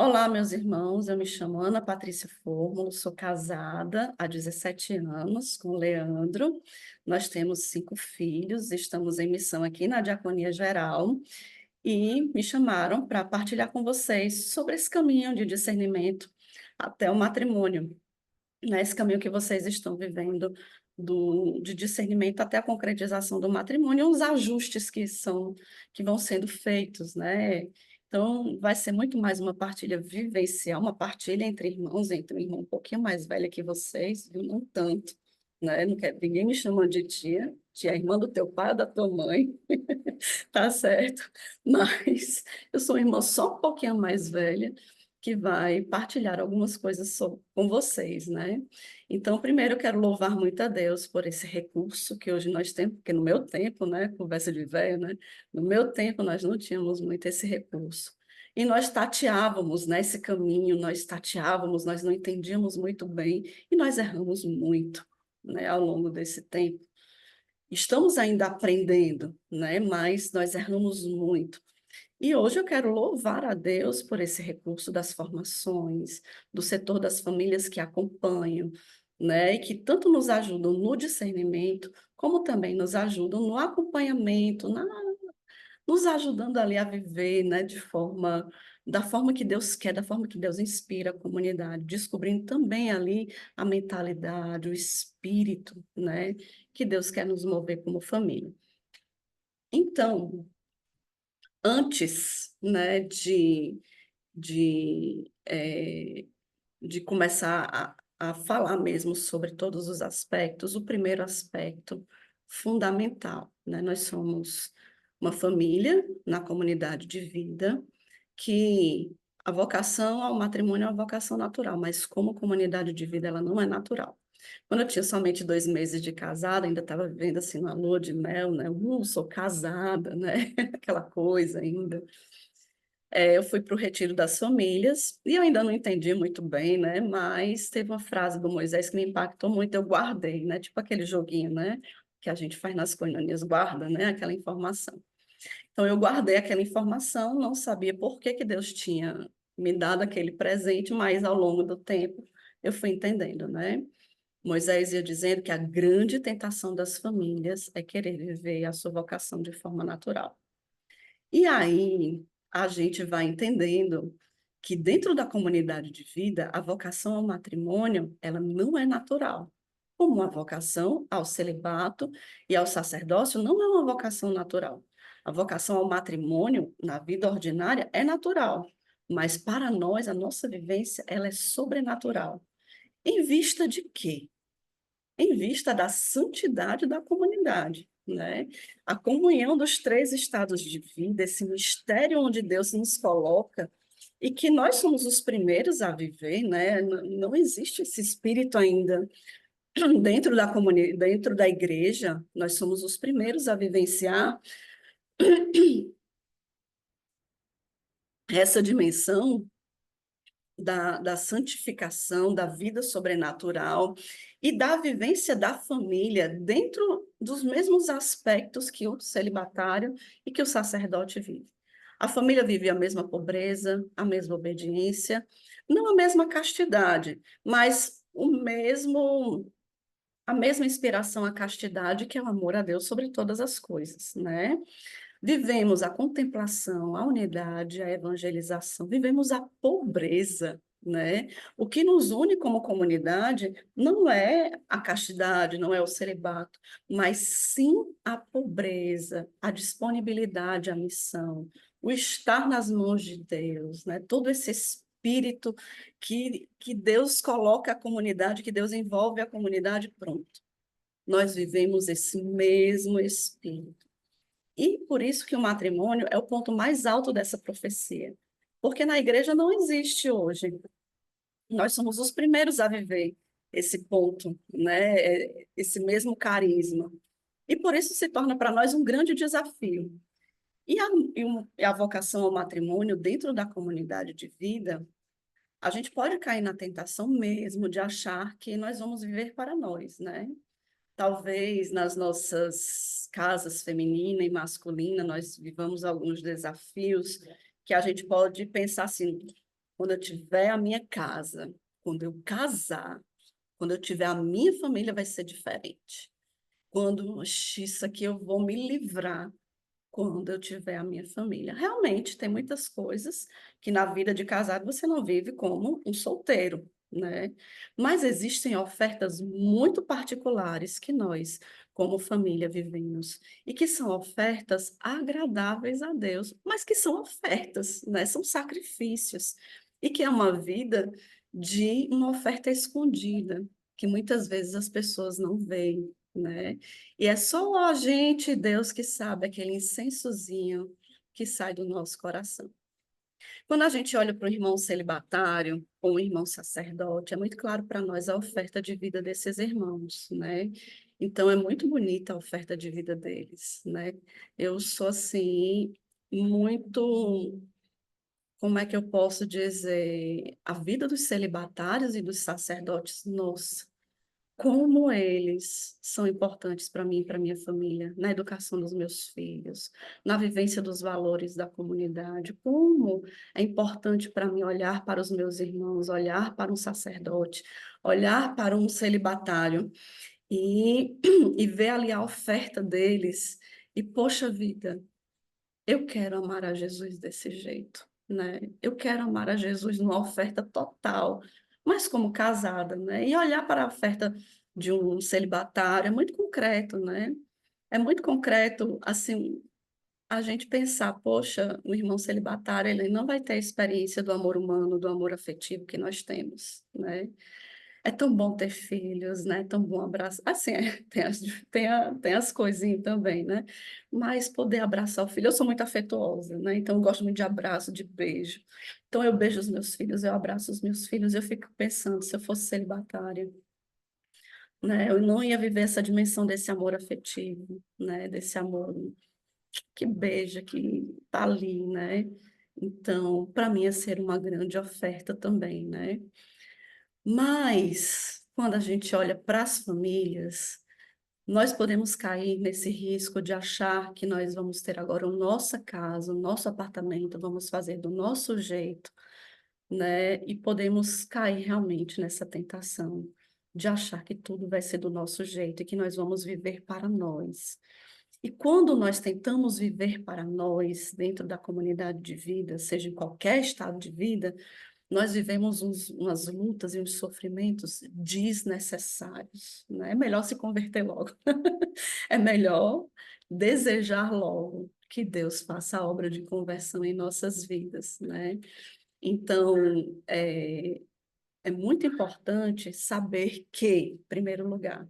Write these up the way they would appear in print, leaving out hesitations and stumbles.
Olá, meus irmãos. Eu me chamo Ana Patrícia Fórmulo, sou casada há 17 anos com o Leandro. Nós temos 5 filhos, estamos em missão aqui na Diaconia Geral e me chamaram para partilhar com vocês sobre esse caminho de discernimento até o matrimônio, né? Esse caminho que vocês estão vivendo de discernimento até a concretização do matrimônio, os ajustes que vão sendo feitos, né? Então, vai ser muito mais uma partilha vivencial, uma partilha entre irmãos, entre um irmão um pouquinho mais velha que vocês, viu? Não tanto, né? Não quero ninguém me chamando de tia, tia é irmã do teu pai ou da tua mãe, tá certo? Mas eu sou uma irmã só um pouquinho mais velha, que vai partilhar algumas coisas com vocês, né? Então, primeiro, eu quero louvar muito a Deus por esse recurso que hoje nós temos, porque no meu tempo, né, conversa de velho, né? No meu tempo, nós não tínhamos muito esse recurso. E nós tateávamos nesse caminho, nós tateávamos, nós não entendíamos muito bem, e nós erramos muito, né, ao longo desse tempo. Estamos ainda aprendendo, né, mas nós erramos muito. E hoje eu quero louvar a Deus por esse recurso das formações, do setor das famílias que acompanham, né, e que tanto nos ajudam no discernimento, como também nos ajudam no acompanhamento, nos ajudando ali a viver, né, da forma que Deus quer, da forma que Deus inspira a comunidade, descobrindo também ali a mentalidade, o espírito, né, que Deus quer nos mover como família. Então, antes, né, de, eh, de começar a falar mesmo sobre todos os aspectos, o primeiro aspecto fundamental, né? Nós somos uma família na comunidade de vida que a vocação ao matrimônio é uma vocação natural, mas como comunidade de vida ela não é natural. Quando eu tinha somente 2 meses de casada, ainda estava vivendo assim na lua de mel, né? Sou casada, né? Aquela coisa ainda. Eu fui para o Retiro das Famílias e eu ainda não entendi muito bem, né? Mas teve uma frase do Moisés que me impactou muito, eu guardei, né? Tipo aquele joguinho, né? Que a gente faz nas coinonias, guarda, né? Aquela informação. Então eu guardei aquela informação, não sabia por que que Deus tinha me dado aquele presente, mas ao longo do tempo eu fui entendendo, né? Moisés ia dizendo que a grande tentação das famílias é querer viver a sua vocação de forma natural. E aí a gente vai entendendo que dentro da comunidade de vida, a vocação ao matrimônio, ela não é natural. Como a vocação ao celibato e ao sacerdócio não é uma vocação natural. A vocação ao matrimônio, na vida ordinária, é natural, mas para nós, a nossa vivência, ela é sobrenatural. Em vista de quê? Em vista da santidade da comunidade, né? A comunhão dos 3 estados de vida, esse mistério onde Deus nos coloca e que nós somos os primeiros a viver, né? Não existe esse espírito ainda dentro da comunidade, dentro da igreja, nós somos os primeiros a vivenciar essa dimensão da santificação, da vida sobrenatural e da vivência da família dentro dos mesmos aspectos que o celibatário e que o sacerdote vive. A família vive a mesma pobreza, a mesma obediência, não a mesma castidade, mas a mesma inspiração à castidade, que é o amor a Deus sobre todas as coisas, né? Vivemos a contemplação, a unidade, a evangelização, vivemos a pobreza, né? O que nos une como comunidade não é a castidade, não é o celibato, mas sim a pobreza, a disponibilidade à missão, o estar nas mãos de Deus, né? Todo esse espírito que Deus coloca a comunidade, que Deus envolve a comunidade, pronto. Nós vivemos esse mesmo espírito. E por isso que o matrimônio é o ponto mais alto dessa profecia. Porque na igreja não existe hoje. Nós somos os primeiros a viver esse ponto, né? Esse mesmo carisma. E por isso se torna para nós um grande desafio. E a vocação ao matrimônio dentro da comunidade de vida, a gente pode cair na tentação mesmo de achar que nós vamos viver para nós, né? Talvez nas nossas casas feminina e masculina nós vivamos alguns desafios que a gente pode pensar assim, quando eu tiver a minha casa, quando eu casar, quando eu tiver a minha família, vai ser diferente. Quando, isso aqui eu vou me livrar quando eu tiver a minha família. Realmente, tem muitas coisas que na vida de casado você não vive como um solteiro, né? Mas existem ofertas muito particulares que nós, como família, vivemos e que são ofertas agradáveis a Deus, mas que são ofertas, né? São sacrifícios e que é uma vida de uma oferta escondida, que muitas vezes as pessoas não veem, né? E é só a gente, Deus, que sabe aquele incensozinho que sai do nosso coração. Quando a gente olha para o irmão celibatário ou o irmão sacerdote, é muito claro para nós a oferta de vida desses irmãos, né? Então, é muito bonita a oferta de vida deles, né? Eu sou, assim, muito, como é que eu posso dizer, a vida dos celibatários e dos sacerdotes, nossa, como eles são importantes para mim e para minha família, na educação dos meus filhos, na vivência dos valores da comunidade, como é importante para mim olhar para os meus irmãos, olhar para um sacerdote, olhar para um celibatário e, e ver ali a oferta deles e, poxa vida, eu quero amar a Jesus desse jeito, né? Eu quero amar a Jesus numa oferta total, mas como casada, né? E olhar para a oferta de um celibatário é muito concreto, né? É muito concreto, assim, a gente pensar, poxa, o irmão celibatário, ele não vai ter a experiência do amor humano, do amor afetivo que nós temos, né? É tão bom ter filhos, né? É tão bom abraçar. Assim, tem as coisinhas também, né? Mas poder abraçar o filho. Eu sou muito afetuosa, né? Então, eu gosto muito de abraço, de beijo. Então, eu beijo os meus filhos, eu abraço os meus filhos. Eu fico pensando, se eu fosse celibatária, né? Eu não ia viver essa dimensão desse amor afetivo, né? Desse amor que beija, que tá ali, né? Então, para mim, ia ser uma grande oferta também, né? Mas, quando a gente olha para as famílias, nós podemos cair nesse risco de achar que nós vamos ter agora a nossa casa, o nosso apartamento, vamos fazer do nosso jeito, né? E podemos cair realmente nessa tentação de achar que tudo vai ser do nosso jeito e que nós vamos viver para nós. E quando nós tentamos viver para nós, dentro da comunidade de vida, seja em qualquer estado de vida, nós vivemos umas lutas e uns sofrimentos desnecessários, né? É melhor se converter logo. É melhor desejar logo que Deus faça a obra de conversão em nossas vidas, né? Então, é, é muito importante saber que, em primeiro lugar,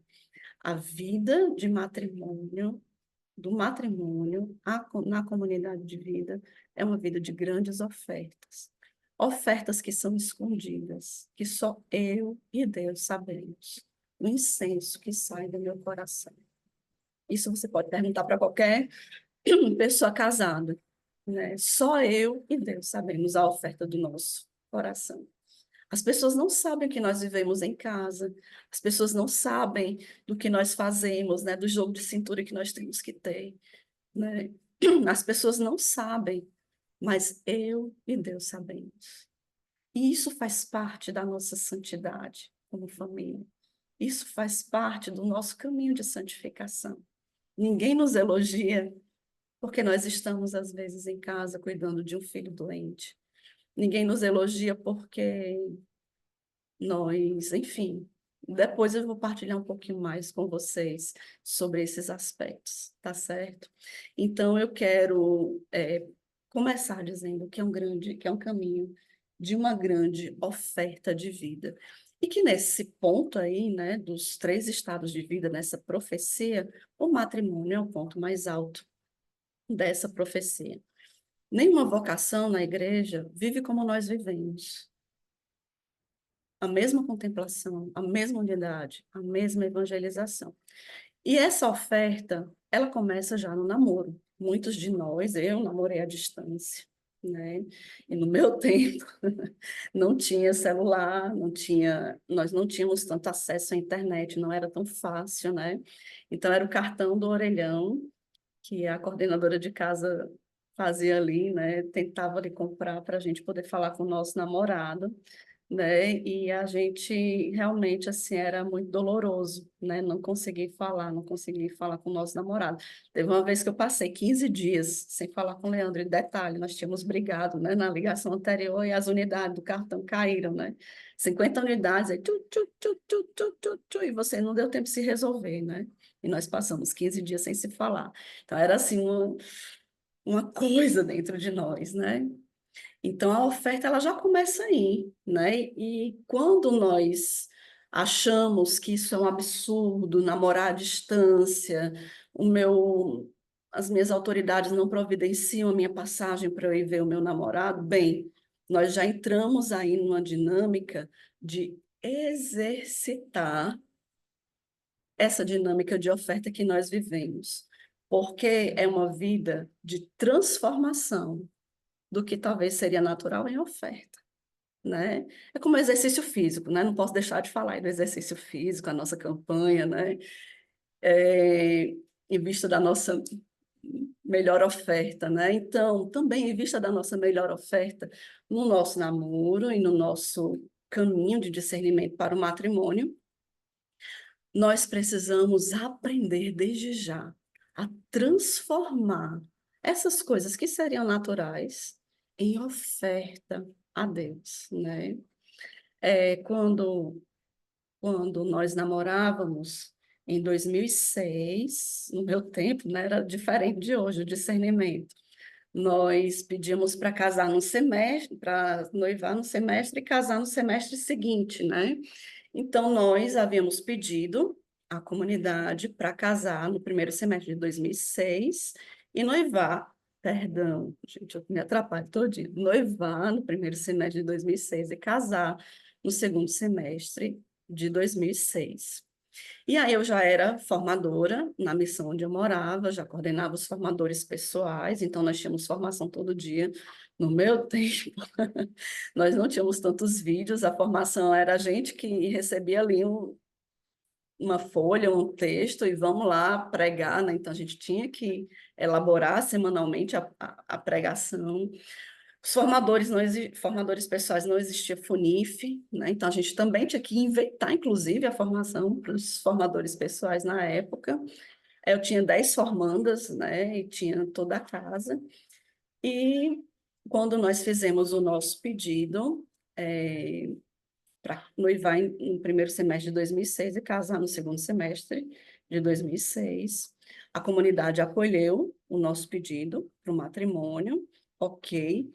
a vida de matrimônio, do matrimônio na comunidade de vida, é uma vida de grandes ofertas. Ofertas que são escondidas, que só eu e Deus sabemos. O incenso que sai do meu coração. Isso você pode perguntar para qualquer pessoa casada, né? Só eu e Deus sabemos a oferta do nosso coração. As pessoas não sabem o que nós vivemos em casa, as pessoas não sabem do que nós fazemos, né? Do jogo de cintura que nós temos que ter, né? As pessoas não sabem, mas eu e Deus sabemos. E isso faz parte da nossa santidade como família. Isso faz parte do nosso caminho de santificação. Ninguém nos elogia porque nós estamos, às vezes, em casa cuidando de um filho doente. Ninguém nos elogia porque nós, enfim. Depois eu vou partilhar um pouquinho mais com vocês sobre esses aspectos, tá certo? Então, eu quero começar dizendo que é um caminho de uma grande oferta de vida. E que nesse ponto aí, né, dos 3 estados de vida, nessa profecia, o matrimônio é o ponto mais alto dessa profecia. Nenhuma vocação na igreja vive como nós vivemos. A mesma contemplação, a mesma unidade, a mesma evangelização. E essa oferta, ela começa já no namoro. Muitos de nós, eu namorei à distância, né? E no meu tempo não tinha celular, não tinha, nós não tínhamos tanto acesso à internet, não era tão fácil, né? Então era o cartão do orelhão que a coordenadora de casa fazia ali, né? Tentava ali comprar para a gente poder falar com o nosso namorado, né? E a gente realmente assim era muito doloroso, né? Não consegui falar com o nosso namorado. Teve uma vez que eu passei 15 dias sem falar com o Leandro. E detalhe, nós tínhamos brigado, né? Na ligação anterior e as unidades do cartão caíram, né? 50 unidades, aí e você não deu tempo de se resolver, né? E nós passamos 15 dias sem se falar. Então era assim uma coisa dentro de nós, né? Então, a oferta ela já começa aí, né? E quando nós achamos que isso é um absurdo, namorar à distância, as minhas autoridades não providenciam a minha passagem para eu ir ver o meu namorado, bem, nós já entramos aí numa dinâmica de exercitar essa dinâmica de oferta que nós vivemos, porque é uma vida de transformação do que talvez seria natural em oferta, né? É como exercício físico, né? Não posso deixar de falar aí do exercício físico, a nossa campanha, né? Em vista da nossa melhor oferta, né? Então, também em vista da nossa melhor oferta no nosso namoro e no nosso caminho de discernimento para o matrimônio, nós precisamos aprender desde já a transformar essas coisas que seriam naturais em oferta a Deus, né? Quando nós namorávamos em 2006, no meu tempo, né, era diferente de hoje, o discernimento. Nós pedíamos para casar no semestre, para noivar no semestre e casar no semestre seguinte, né? Então, nós havíamos pedido à comunidade para casar no primeiro semestre de 2006 e noivar, perdão, gente, eu me atrapalho todinho, noivar no primeiro semestre de 2006 e casar no segundo semestre de 2006. E aí eu já era formadora na missão onde eu morava, já coordenava os formadores pessoais, então nós tínhamos formação todo dia. No meu tempo, nós não tínhamos tantos vídeos, a formação era a gente que recebia ali uma folha, um texto, e vamos lá pregar, né? Então a gente tinha que elaborar semanalmente a pregação. Os formadores, formadores pessoais não existia FUNIF, né? Então a gente também tinha que inventar, inclusive, a formação para os formadores pessoais na época. Eu tinha 10 formandas, né? E tinha toda a casa. E quando nós fizemos o nosso pedido, para noivar no primeiro semestre de 2006 e casar no segundo semestre de 2006, a comunidade acolheu o nosso pedido para o matrimônio, ok.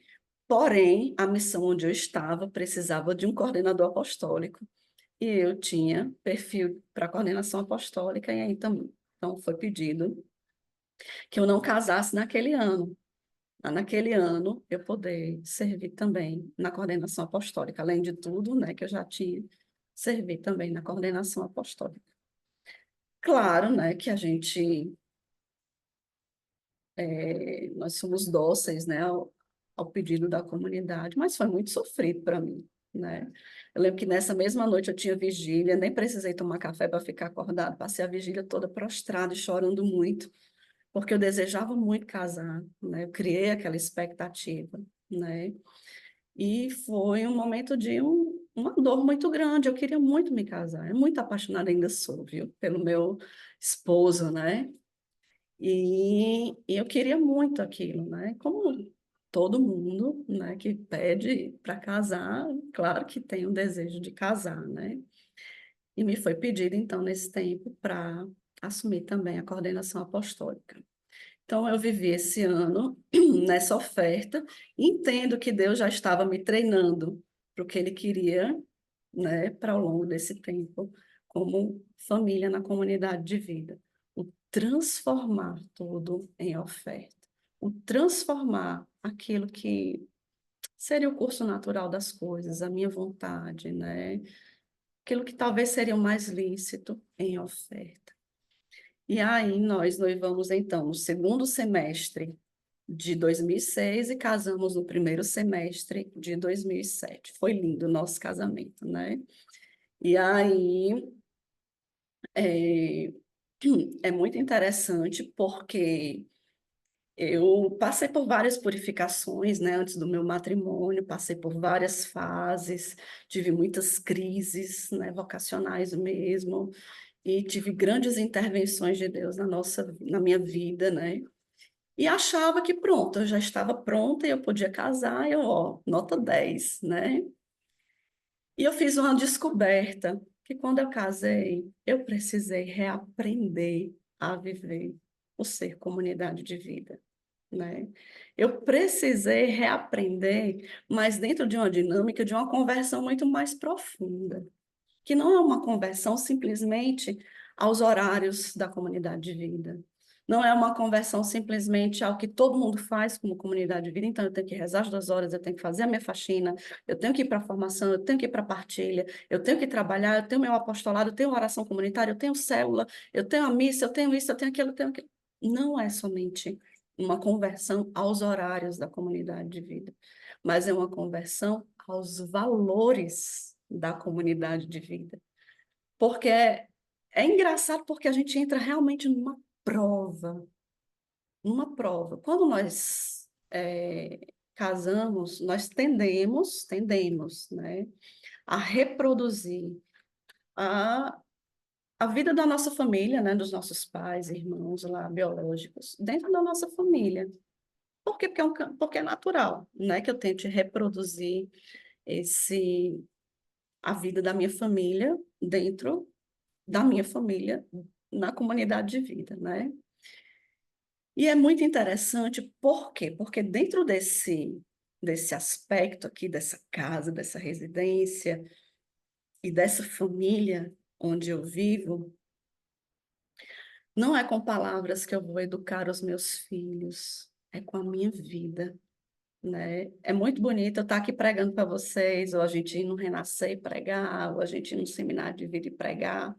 Porém, a missão onde eu estava precisava de um coordenador apostólico e eu tinha perfil para coordenação apostólica e aí então foi pedido que eu não casasse naquele ano. Naquele ano eu poder servir também na coordenação apostólica, além de tudo, né, que eu já tinha servir também na coordenação apostólica. Claro, né, que a gente nós somos dóceis, né, ao pedido da comunidade, mas foi muito sofrido para mim, né? Eu lembro que nessa mesma noite eu tinha vigília, nem precisei tomar café para ficar acordado, passei a vigília toda prostrada e chorando muito, porque eu desejava muito casar, né? Eu criei aquela expectativa, né? E foi um momento de uma dor muito grande. Eu queria muito me casar. Eu muito apaixonada ainda sou, viu? Pelo meu esposo, né? E eu queria muito aquilo, né? Como todo mundo, né, que pede para casar, claro que tem o desejo de casar, né? E me foi pedido, então, nesse tempo, para assumir também a coordenação apostólica. Então, eu vivi esse ano nessa oferta, e entendo que Deus já estava me treinando para o que Ele queria, né, para ao longo desse tempo, como família na comunidade de vida. O transformar tudo em oferta. O transformar aquilo que seria o curso natural das coisas, a minha vontade, né? Aquilo que talvez seria o mais lícito em oferta. E aí nós noivamos, então, no segundo semestre de 2006 e casamos no primeiro semestre de 2007. Foi lindo o nosso casamento, né? E aí é, é muito interessante porque Eu passei por várias purificações, né, antes do meu matrimônio, passei por várias fases, tive muitas crises, né, vocacionais mesmo, e tive grandes intervenções de Deus na minha vida, né? E achava que pronto, eu já estava pronta e eu podia casar, eu, ó, nota 10, né? E eu fiz uma descoberta que quando eu casei, eu precisei reaprender a viver o ser comunidade de vida, né? Eu precisei reaprender, mas dentro de uma dinâmica de uma conversão muito mais profunda, que não é uma conversão simplesmente aos horários da comunidade de vida. Não é uma conversão simplesmente ao que todo mundo faz como comunidade de vida. Então, eu tenho que rezar as 2 horas, eu tenho que fazer a minha faxina, eu tenho que ir para a formação, eu tenho que ir para a partilha, eu tenho que trabalhar, eu tenho meu apostolado, eu tenho oração comunitária, eu tenho célula, eu tenho a missa, eu tenho isso, eu tenho aquilo, eu tenho aquilo. Não é somente uma conversão aos horários da comunidade de vida, mas é uma conversão aos valores da comunidade de vida. Porque é engraçado porque a gente entra realmente prova, numa prova. Quando nós casamos, nós tendemos, né, a reproduzir a, a vida da nossa família, né, dos nossos pais, irmãos lá, biológicos, dentro da nossa família. Por quê? Porque é natural, né, que eu tente reproduzir esse, a vida da minha família dentro da minha família na comunidade de vida, né? E é muito interessante, por quê? Porque dentro desse aspecto aqui, dessa casa, dessa residência e dessa família onde eu vivo, não é com palavras que eu vou educar os meus filhos, é com a minha vida, né? É muito bonito eu estar aqui pregando para vocês, ou a gente ir no Renascer e pregar, ou a gente ir no seminário de vida e pregar,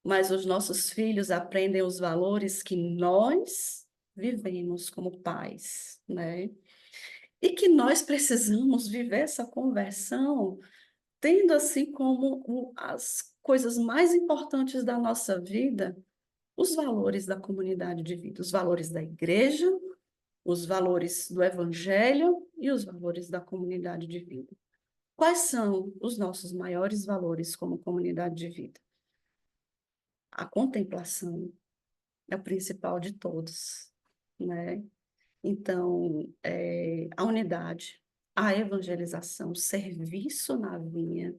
mas os nossos filhos aprendem os valores que nós vivemos como pais, né? E que nós precisamos viver essa conversão tendo assim como as coisas mais importantes da nossa vida, os valores da comunidade de vida, os valores da igreja, os valores do evangelho e os valores da comunidade de vida. Quais são os nossos maiores valores como comunidade de vida? A contemplação é o principal de todos, né? Então, a unidade, a evangelização, o serviço na vinha,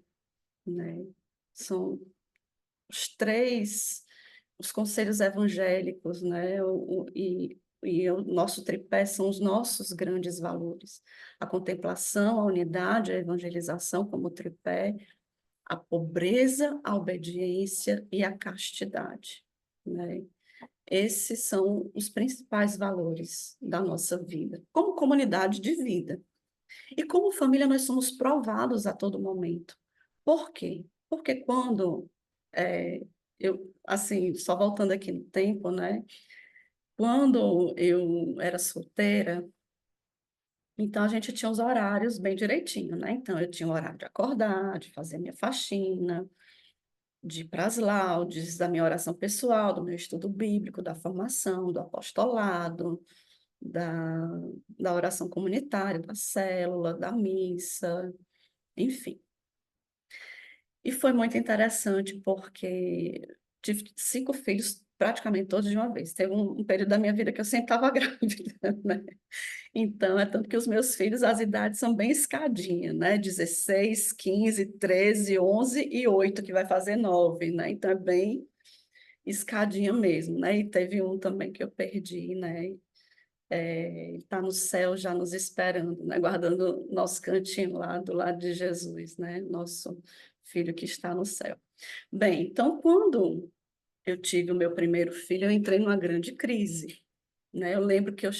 né? São os conselhos evangélicos, né? E o nosso tripé são os nossos grandes valores. A contemplação, a unidade, a evangelização como tripé, a pobreza, a obediência e a castidade, né? Esses são os principais valores da nossa vida, como comunidade de vida. E como família, nós somos provados a todo momento. Por quê? Porque quando eu, assim, só voltando aqui no tempo, né? Quando eu era solteira, então a gente tinha os horários bem direitinho, né? Então eu tinha o horário de acordar, de fazer minha faxina, de ir para as laudes, da minha oração pessoal, do meu estudo bíblico, da formação, do apostolado, da, da oração comunitária, da célula, da missa, enfim. E foi muito interessante porque tive 5 filhos praticamente todos de uma vez. Teve um período da minha vida que eu sempre estava grávida, né? Então, é tanto que os meus filhos, as idades são bem escadinhas, né? 16, 15, 13, 11 e 8, que vai fazer 9, né? Então, é bem escadinha mesmo, né? E teve um também que eu perdi, né? Ele está no céu já nos esperando, né? Guardando nosso cantinho lá do lado de Jesus, né? Nosso filho que está no céu. Bem, então, quando eu tive o meu primeiro filho, eu entrei numa grande crise, né? Eu lembro que eu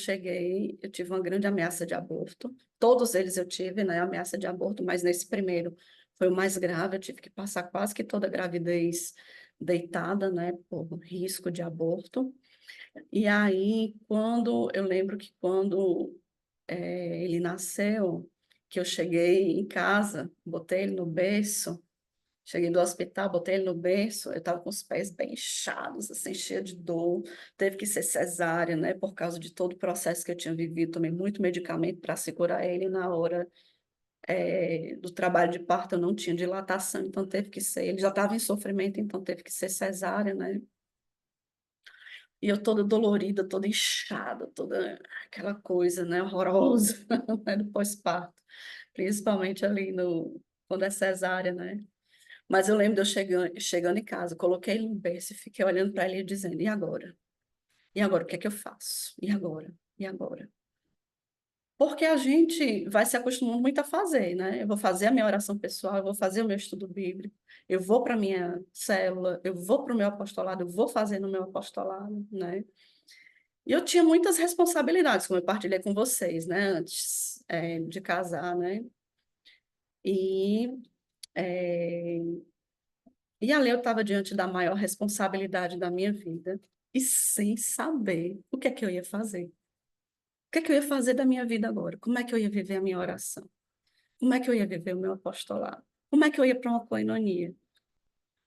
tive uma grande ameaça de aborto. Todos eles eu tive, né? Ameaça de aborto, mas nesse primeiro foi o mais grave. Eu tive que passar quase que toda a gravidez deitada, né? Por risco de aborto. E aí, eu lembro que quando ele nasceu, que eu cheguei em casa, botei ele no berço, Cheguei do hospital, botei ele no berço, eu estava com os pés bem inchados, assim, cheia de dor. Teve que ser cesárea, né? Por causa de todo o processo que eu tinha vivido. Tomei muito medicamento para segurar ele na hora do trabalho de parto. Eu não tinha dilatação, então teve que ser. Ele já estava em sofrimento, então teve que ser cesárea, né? E eu toda dolorida, toda inchada, toda aquela coisa, né? Horrorosa, né? Do pós-parto. Principalmente ali no, quando é cesárea, né? Mas eu lembro de eu chegando em casa, coloquei ele no berço e fiquei olhando para ele e dizendo: e agora? E agora, o que é que eu faço? E agora? E agora? Porque a gente vai se acostumando muito a fazer, né? Eu vou fazer a minha oração pessoal, eu vou fazer o meu estudo bíblico, eu vou para a minha célula, eu vou para o meu apostolado, eu vou fazer no meu apostolado, né? E eu tinha muitas responsabilidades, como eu partilhei com vocês, né? Antes, de casar, né? E, é, e ali eu estava diante da maior responsabilidade da minha vida e sem saber o que é que eu ia fazer. O que é que eu ia fazer da minha vida agora? Como é que eu ia viver a minha oração? Como é que eu ia viver o meu apostolado? Como é que eu ia para uma koinonia?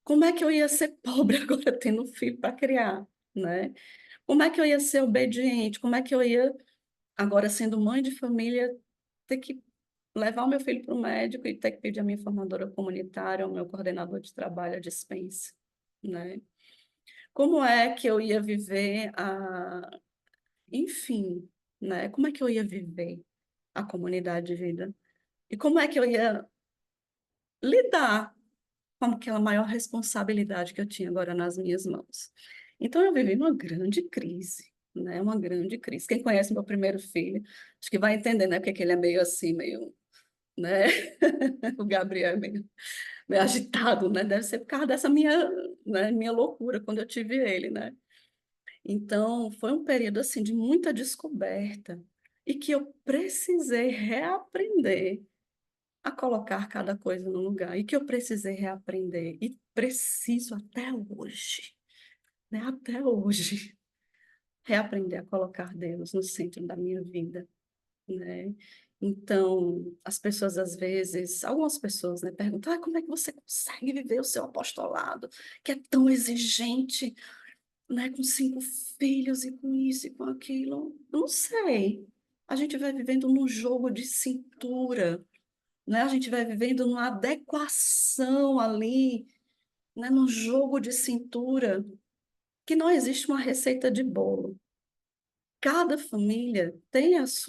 Como é que eu ia ser pobre agora tendo um filho para criar, né? Como é que eu ia ser obediente? Como é que eu ia, agora sendo mãe de família, ter que levar o meu filho para o médico e ter que pedir a minha formadora comunitária, ao meu coordenador de trabalho, a dispensa, né? Como é que eu ia viver enfim, né? Como é que eu ia viver a comunidade de vida? E como é que eu ia lidar com aquela maior responsabilidade que eu tinha agora nas minhas mãos? Então eu vivi uma grande crise, né? Uma grande crise. Quem conhece meu primeiro filho, acho que vai entender, né? Porque ele é meio assim, meio, né? O Gabriel é meio agitado, né? Deve ser por causa dessa minha, né, minha loucura quando eu tive ele, né? Então, foi um período assim de muita descoberta e que eu precisei reaprender a colocar cada coisa no lugar e que eu precisei reaprender e preciso até hoje, né? Até hoje, reaprender a colocar Deus no centro da minha vida, né? Então, as pessoas às vezes, algumas pessoas, né, perguntam: como é que você consegue viver o seu apostolado, que é tão exigente, né, com 5 filhos e com isso e com aquilo? Não sei. A gente vai vivendo num jogo de cintura, né? A gente vai vivendo numa adequação ali, né, num jogo de cintura, que não existe uma receita de bolo. Cada família tem os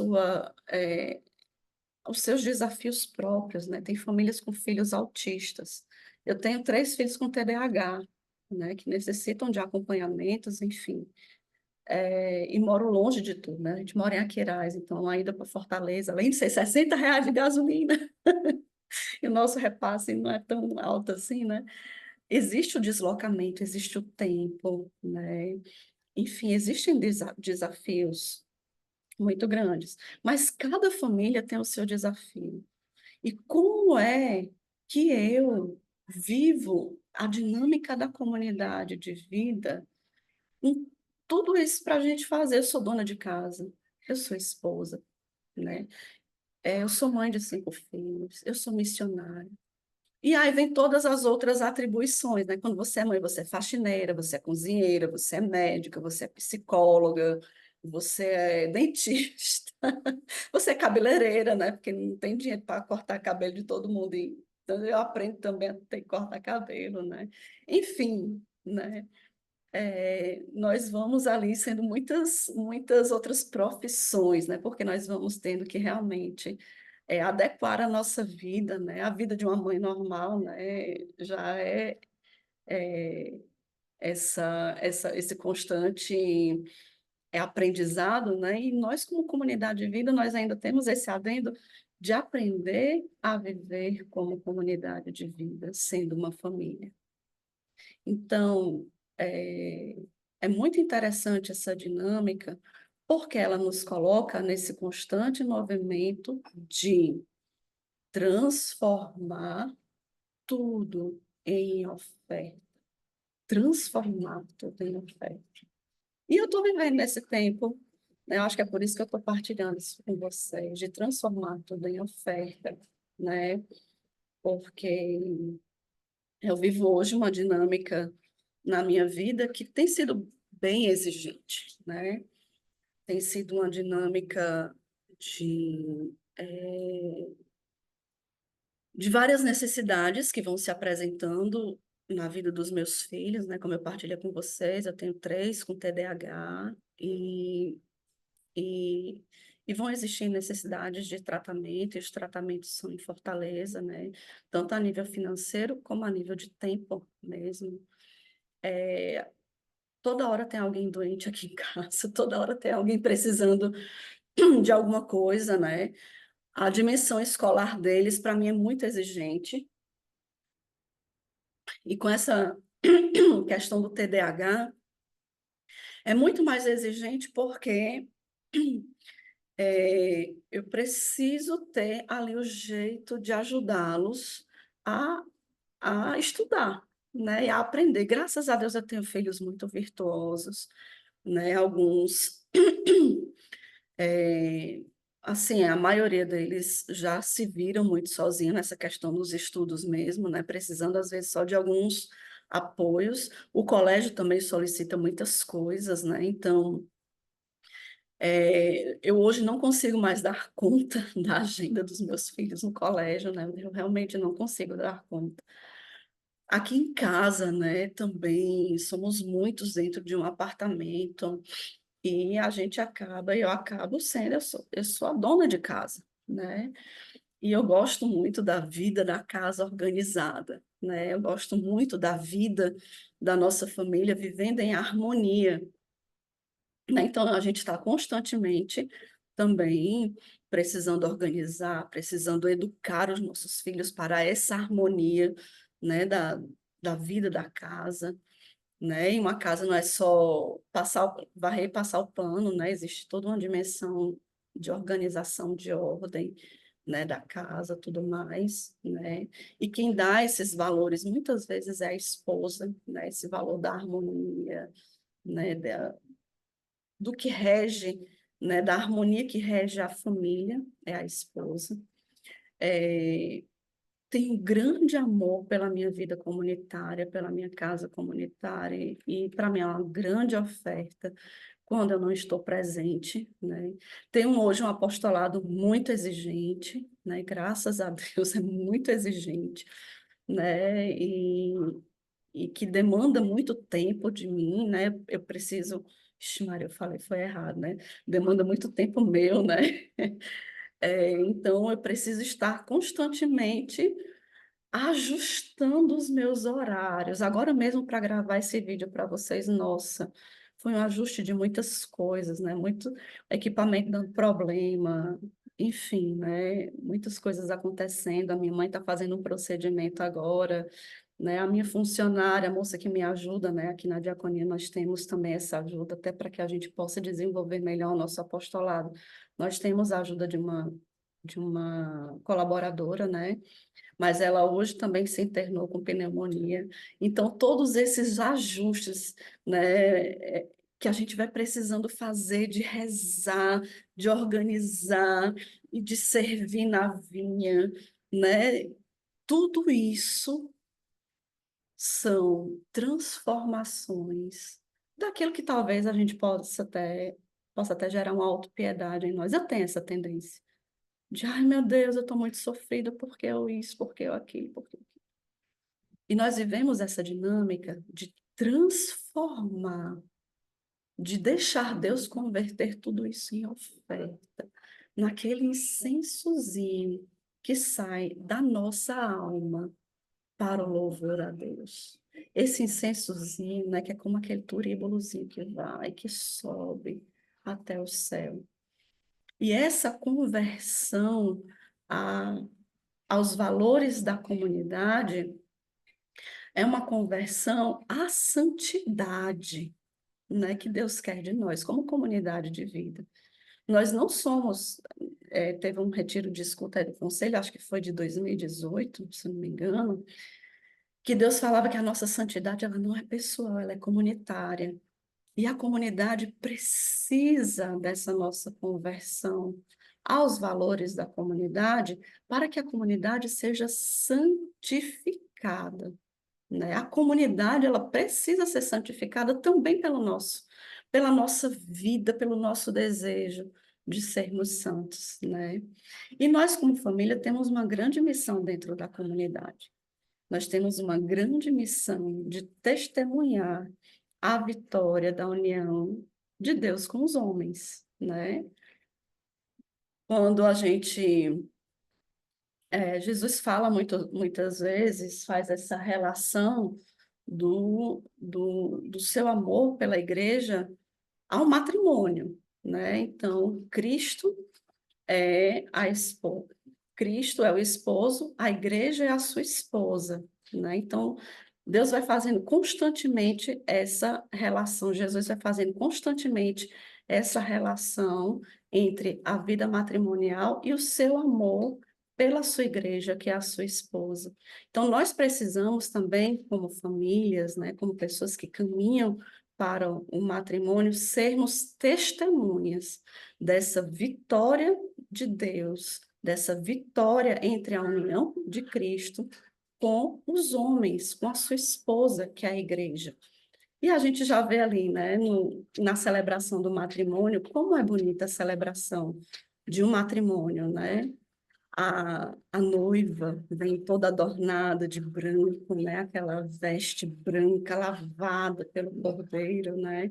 seus desafios próprios, né? Tem famílias com filhos autistas. Eu tenho 3 filhos com TDAH, né, que necessitam de acompanhamentos, enfim. E moro longe de tudo, né? A gente mora em Aquiraz, então a ida para Fortaleza, além de ser R$ 60 de gasolina, e o nosso repasse não é tão alto assim, né? Existe o deslocamento, existe o tempo, né? Enfim, existem desafios muito grandes, mas cada família tem o seu desafio. E como é que eu vivo a dinâmica da comunidade de vida com tudo isso para a gente fazer? Eu sou dona de casa, eu sou esposa, né? Eu sou mãe de 5 filhos, eu sou missionária. E aí vem todas as outras atribuições, né? Quando você é mãe, você é faxineira, você é cozinheira, você é médica, você é psicóloga, você é dentista, você é cabeleireira, né? Porque não tem dinheiro para cortar cabelo de todo mundo. Então eu aprendo também a ter que cortar cabelo, né? Enfim, né? Nós vamos ali sendo muitas, muitas outras profissões, né? Porque nós vamos tendo que realmente adequar a nossa vida, né? A vida de uma mãe normal, né? Já é esse constante aprendizado, né? E nós, como comunidade de vida, nós ainda temos esse adendo de aprender a viver como comunidade de vida, sendo uma família. Então, é, é muito interessante essa dinâmica, porque ela nos coloca nesse constante movimento de transformar tudo em oferta, transformar tudo em oferta. E eu estou vivendo nesse tempo, né? Eu acho que é por isso que eu estou partilhando isso com vocês, de transformar tudo em oferta, né? Porque Eu vivo hoje uma dinâmica na minha vida que tem sido bem exigente, né? Tem sido uma dinâmica de, de várias necessidades que vão se apresentando na vida dos meus filhos, né? Como eu partilhei com vocês, eu tenho três com TDAH e, e vão existir necessidades de tratamento, e os tratamentos são em Fortaleza, né? Tanto a nível financeiro como a nível de tempo mesmo. Toda hora tem alguém doente aqui em casa, toda hora tem alguém precisando de alguma coisa, né? A dimensão escolar deles, para mim, é muito exigente. E com essa questão do TDAH, é muito mais exigente porque eu preciso ter ali o jeito de ajudá-los a, a estudar, né? E a aprender. Graças a Deus eu tenho filhos muito virtuosos, né? Alguns É, assim, a maioria deles já se viram muito sozinhos nessa questão dos estudos mesmo, né? Precisando, às vezes, só de alguns apoios. O colégio também solicita muitas coisas, né? Então, eu hoje não consigo mais dar conta da agenda dos meus filhos no colégio, né? Eu realmente não consigo dar conta. Aqui em casa, né, também somos muitos dentro de um apartamento. E a gente acaba, eu acabo sendo, eu sou a dona de casa, né? E eu gosto muito da vida da casa organizada, né? Eu gosto muito da vida da nossa família vivendo em harmonia, né? Então a gente está constantemente também precisando organizar, precisando educar os nossos filhos para essa harmonia, né? Da vida da casa, né? E uma casa não é só varrer e passar o pano, né? Existe toda uma dimensão de organização, de ordem, né? Da casa, tudo mais, né? E quem dá esses valores muitas vezes é a esposa, né? Esse valor da harmonia, né? Do que rege, né? Da harmonia que rege a família é a esposa. É, tenho um grande amor pela minha vida comunitária, pela minha casa comunitária, e para mim é uma grande oferta quando eu não estou presente, né? Tenho hoje um apostolado muito exigente, né? Graças a Deus é muito exigente, né? E que demanda muito tempo de mim, né? Eu preciso. Ixi, Maria, eu falei, foi errado, né? Demanda muito tempo meu, né? Então, eu preciso estar constantemente ajustando os meus horários. Agora mesmo para gravar esse vídeo para vocês, nossa, foi um ajuste de muitas coisas, né? Muito equipamento dando problema, enfim, né? Muitas coisas acontecendo. A minha mãe está fazendo um procedimento agora, né? A minha funcionária, a moça que me ajuda, né? Aqui na diaconia nós temos também essa ajuda, até para que a gente possa desenvolver melhor o nosso apostolado. Nós temos a ajuda de uma colaboradora, né? Mas ela hoje também se internou com pneumonia. Então, todos esses ajustes, né, que a gente vai precisando fazer de rezar, de organizar e de servir na vinha, né? Tudo isso são transformações daquilo que talvez a gente possa até gerar uma autopiedade em nós. Eu tenho essa tendência de, ai meu Deus, eu estou muito sofrida porque eu isso, porque eu aquilo, porque... E nós vivemos essa dinâmica de transformar, de deixar Deus converter tudo isso em oferta, naquele incensozinho que sai da nossa alma para o louvor a Deus. Esse incensozinho, né, que é como aquele turíbulozinho que vai, que sobe até o céu. E essa conversão aos valores da comunidade é uma conversão à santidade, né, que Deus quer de nós, como comunidade de vida. Nós não somos. Teve um retiro de escuta aí do conselho, acho que foi de 2018, se não me engano, que Deus falava que a nossa santidade ela não é pessoal, ela é comunitária. E a comunidade precisa dessa nossa conversão aos valores da comunidade para que a comunidade seja santificada. né? A comunidade, ela precisa ser santificada também pela nossa vida, pelo nosso desejo de sermos santos, né? E nós, como família, temos uma grande missão dentro da comunidade. Nós temos uma grande missão de testemunhar a vitória da união de Deus com os homens, né? Quando a gente Jesus fala muitas vezes, faz essa relação do seu amor pela igreja ao matrimônio, né? Então, é a esposa, Cristo é o esposo, a igreja é a sua esposa, né? Então, Deus vai fazendo constantemente essa relação, Jesus vai fazendo constantemente essa relação entre a vida matrimonial e o seu amor pela sua igreja, que é a sua esposa. Então, nós precisamos também, como famílias, né, como pessoas que caminham para o matrimônio, sermos testemunhas dessa vitória de Deus, dessa vitória entre a união de Cristo com os homens, com a sua esposa, que é a igreja. E a gente já vê ali, né, na celebração do matrimônio, como é bonita a celebração de um matrimônio, né? A noiva vem toda adornada de branco, né? Aquela veste branca lavada pelo cordeiro, né?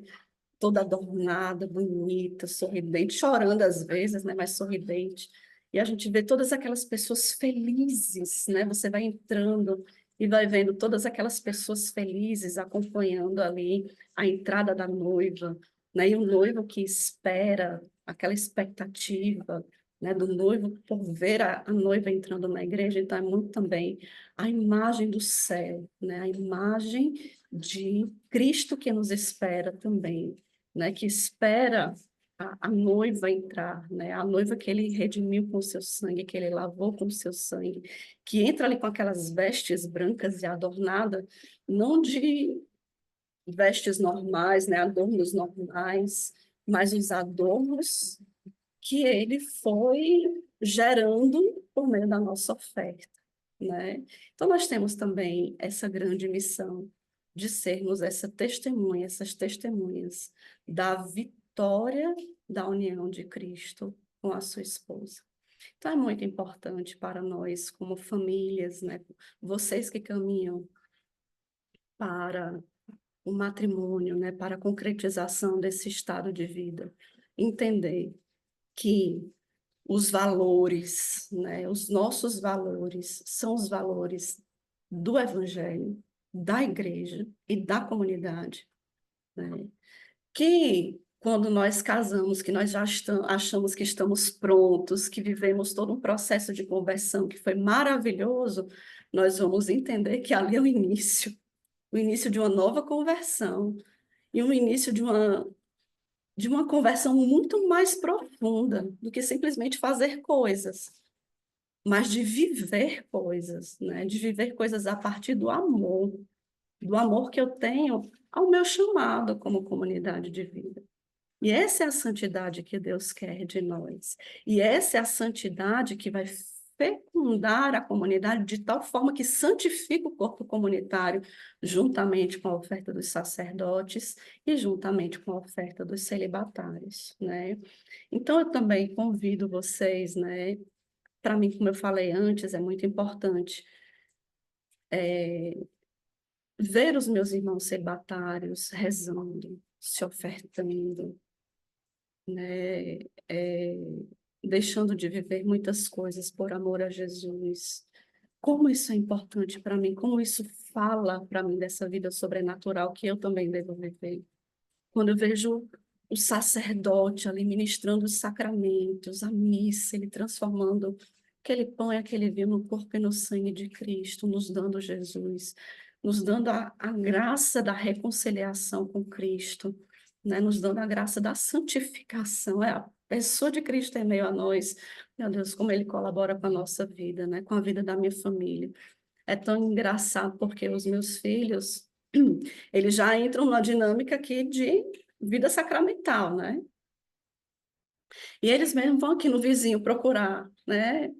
Toda adornada, bonita, sorridente, chorando às vezes, né, mas sorridente. E a gente vê todas aquelas pessoas felizes, né? Você vai entrando e vai vendo todas aquelas pessoas felizes acompanhando ali a entrada da noiva, né? E o noivo que espera, aquela expectativa, né, do noivo por ver a noiva entrando na igreja, então é muito também a imagem do céu, né? A imagem de Cristo que nos espera também, né, que espera a noiva entrar, né, a noiva que ele redimiu com o seu sangue, que ele lavou com o seu sangue, que entra ali com aquelas vestes brancas e adornada, não de vestes normais, né, adornos normais, mas os adornos que ele foi gerando por meio da nossa oferta, né? Então nós temos também essa grande missão de sermos essas testemunhas da vitória da união de Cristo com a sua esposa. Então é muito importante para nós como famílias, né? Vocês que caminham para o matrimônio, né, para a concretização desse estado de vida, entender que os valores, né, os nossos valores são os valores do Evangelho, da igreja e da comunidade, né? Que quando nós casamos, que nós já achamos que estamos prontos, que vivemos todo um processo de conversão que foi maravilhoso, nós vamos entender que ali é o início de uma nova conversão e um início de uma conversão muito mais profunda do que simplesmente fazer coisas, mas de viver coisas, né? De viver coisas a partir do amor que eu tenho ao meu chamado como comunidade de vida. E essa é a santidade que Deus quer de nós. E essa é a santidade que vai fecundar a comunidade de tal forma que santifica o corpo comunitário, juntamente com a oferta dos sacerdotes e juntamente com a oferta dos celibatários, né? Então, eu também convido vocês, né? Para mim, como eu falei antes, é muito importante ver os meus irmãos celibatários rezando, se ofertando, né? É, deixando de viver muitas coisas por amor a Jesus. Como isso é importante para mim, como isso fala para mim dessa vida sobrenatural que eu também devo viver. Quando eu vejo o sacerdote ali ministrando os sacramentos, a missa, ele transformando aquele pão e aquele vinho no corpo e no sangue de Cristo, nos dando Jesus, nos dando a graça da reconciliação com Cristo, né? Nos dando a graça da santificação. É a pessoa de Cristo em meio a nós. Meu Deus, como ele colabora com a nossa vida, né? Com a vida da minha família. É tão engraçado porque os meus filhos, eles já entram numa dinâmica aqui de vida sacramental, né? E eles mesmos vão aqui no vizinho procurar, né,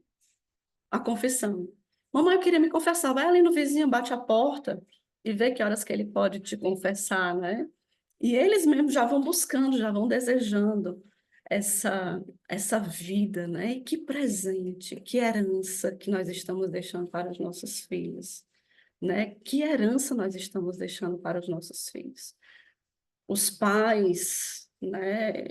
a confissão. Mamãe, eu queria me confessar. Vai ali no vizinho, bate a porta. e ver que horas que ele pode te confessar, né? E eles mesmos já vão buscando, já vão desejando essa vida, né? E que presente, que herança que nós estamos deixando para os nossos filhos, né? Que herança nós estamos deixando para os nossos filhos? Os pais, né?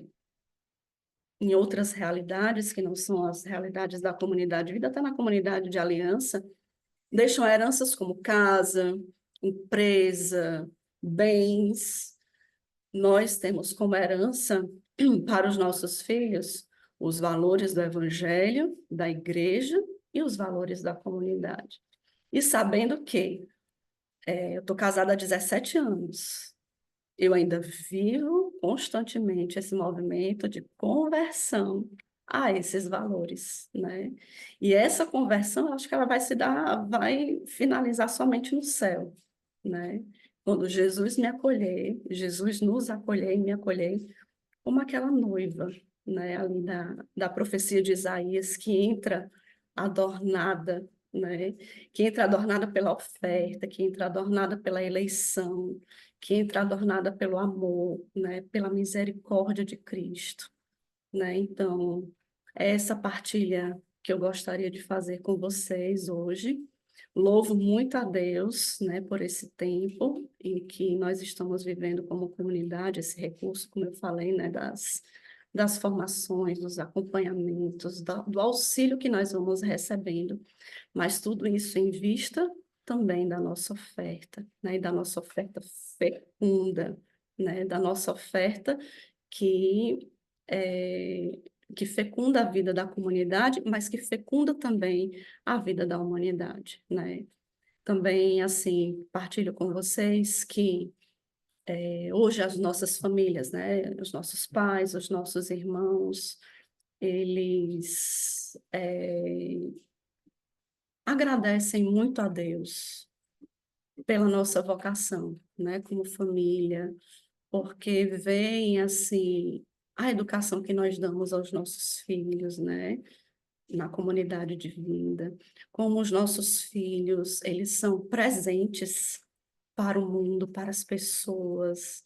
Em outras realidades que não são as realidades da comunidade de vida, até na comunidade de aliança, deixam heranças como casa, empresa, bens. Nós temos como herança para os nossos filhos os valores do evangelho, da igreja e os valores da comunidade. E sabendo que eu estou casada há 17 anos, eu ainda vivo constantemente esse movimento de conversão a esses valores, né? E essa conversão, eu acho que ela vai se dar, vai finalizar somente no céu, né? Quando Jesus me acolher, Jesus nos acolher e me acolher como aquela noiva, né? Ali da profecia de Isaías que entra adornada, né? Que entra adornada pela oferta, que entra adornada pela eleição, que entra adornada pelo amor, né? Pela misericórdia de Cristo, né? Então, é essa partilha que eu gostaria de fazer com vocês hoje. Louvo muito a Deus, né, por esse tempo em que nós estamos vivendo como comunidade, esse recurso, como eu falei, né, das formações, dos acompanhamentos, do auxílio que nós vamos recebendo, mas tudo isso em vista também da nossa oferta, né, e da nossa oferta fecunda, né, da nossa oferta que é, que fecunda a vida da comunidade, mas que fecunda também a vida da humanidade, né? Também, assim, partilho com vocês que hoje as nossas famílias, né, os nossos pais, os nossos irmãos, eles agradecem muito a Deus pela nossa vocação, né, como família, porque veem, assim, a educação que nós damos aos nossos filhos, né, na comunidade de vida, como os nossos filhos, eles são presentes para o mundo, para as pessoas,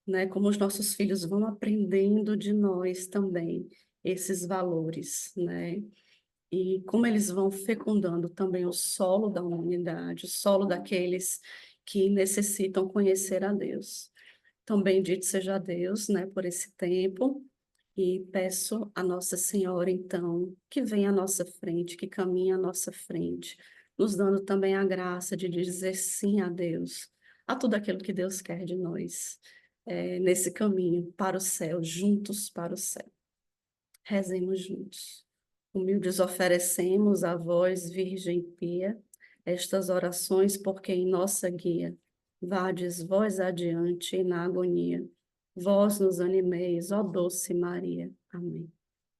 né, como os nossos filhos vão aprendendo de nós também esses valores, né, e como eles vão fecundando também o solo da humanidade, o solo daqueles que necessitam conhecer a Deus. Então, bendito seja Deus, né, por esse tempo, e peço a Nossa Senhora, então, que venha à nossa frente, que caminhe à nossa frente, nos dando também a graça de dizer sim a Deus, a tudo aquilo que Deus quer de nós, nesse caminho para o céu, juntos para o céu. Rezemos juntos. Humildes oferecemos a vós, Virgem pia, estas orações, porque em nossa guia vades vós adiante e na agonia. Vós nos animeis, ó doce Maria. Amém.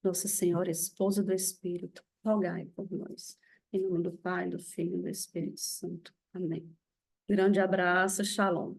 Nossa Senhora, Esposa do Espírito, rogai por nós. Em nome do Pai, do Filho e do Espírito Santo. Amém. Grande abraço, Shalom.